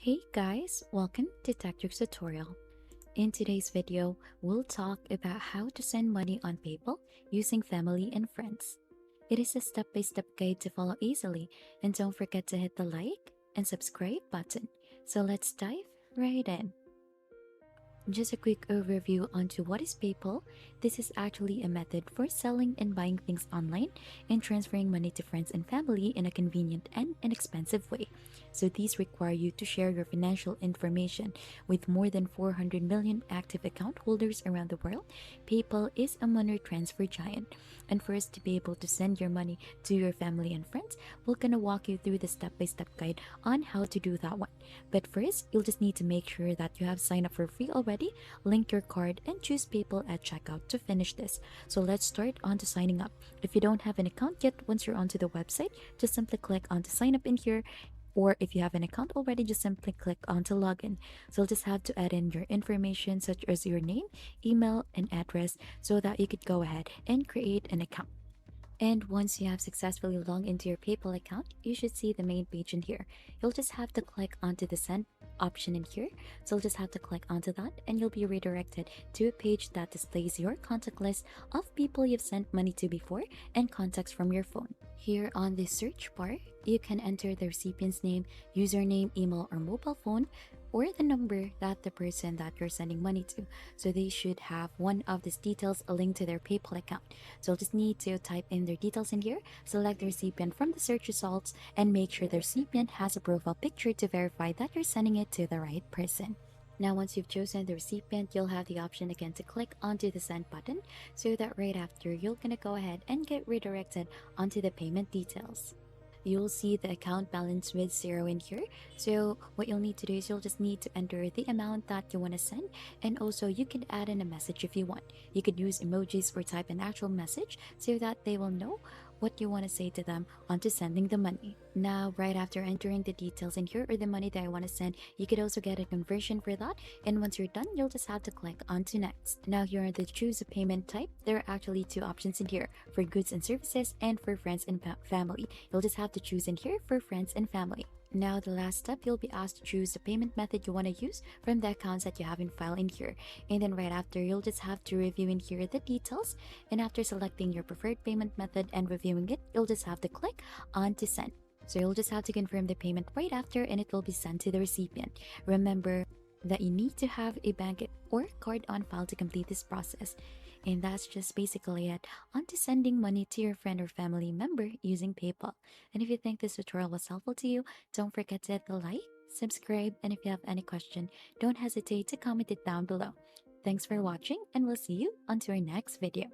Hey guys, welcome to TechTricks tutorial. In today's video, we'll talk about how to send money on PayPal using family and friends. It is a step-by-step guide to follow easily, and don't forget to hit the like and subscribe button. So let's dive right in. Just a quick overview onto what is PayPal. This is actually a method for selling and buying things online and transferring money to friends and family in a convenient and inexpensive way. So these require you to share your financial information. With more than 400 million active account holders around the world, PayPal is a money transfer giant. And for us to be able to send your money to your family and friends, we're gonna walk you through the step-by-step guide on how to do that one. But first, you'll just need to make sure that you have signed up for free already, link your card, and choose PayPal at checkout to finish this. So let's start on to signing up. If you don't have an account yet, once you're onto the website, just simply click on to sign up in here. Or if you have an account already, just simply click on to login. So you'll just have to add in your information such as your name, email, and address so that you could go ahead and create an account. And once you have successfully logged into your PayPal account, you should see the main page in here. You'll just have to click onto the send option in here. So you'll just have to click onto that and you'll be redirected to a page that displays your contact list of people you've sent money to before and contacts from your phone. Here on the search bar, you can enter the recipient's name, username, email, or mobile phone, or the number that the person that you're sending money to. So they should have one of these details linked to their PayPal account. So you'll just need to type in their details in here, select the recipient from the search results, and make sure the recipient has a profile picture to verify that you're sending it to the right person. Now, once you've chosen the recipient, you'll have the option again to click onto the send button so that right after, you're gonna go ahead and get redirected onto the payment details. You'll see the account balance with zero in here. So what you'll need to do is you'll just need to enter the amount that you want to send, and also you can add in a message if you want. You could use emojis or type an actual message so that they will know what you want to say to them onto sending the money. Now, right after entering the details in here or the money that I want to send, you could also get a conversion for that. And once you're done, you'll just have to click on to next. Now, here are the choose a payment type. There are actually two options in here for goods and services and for friends and family. You'll just have to choose in here for friends and family. Now, the last step, you'll be asked to choose the payment method you want to use from the accounts that you have in file in here. And then right after, you'll just have to review in here the details. And after selecting your preferred payment method and reviewing it, you'll just have to click on to send. So you'll just have to confirm the payment right after and it will be sent to the recipient. Remember that you need to have a bank or card on file to complete this process. And that's just basically it on to sending money to your friend or family member using PayPal. And if you think this tutorial was helpful to you, don't forget to hit the like, subscribe, and if you have any question, don't hesitate to comment it down below. Thanks for watching and we'll see you on to our next video.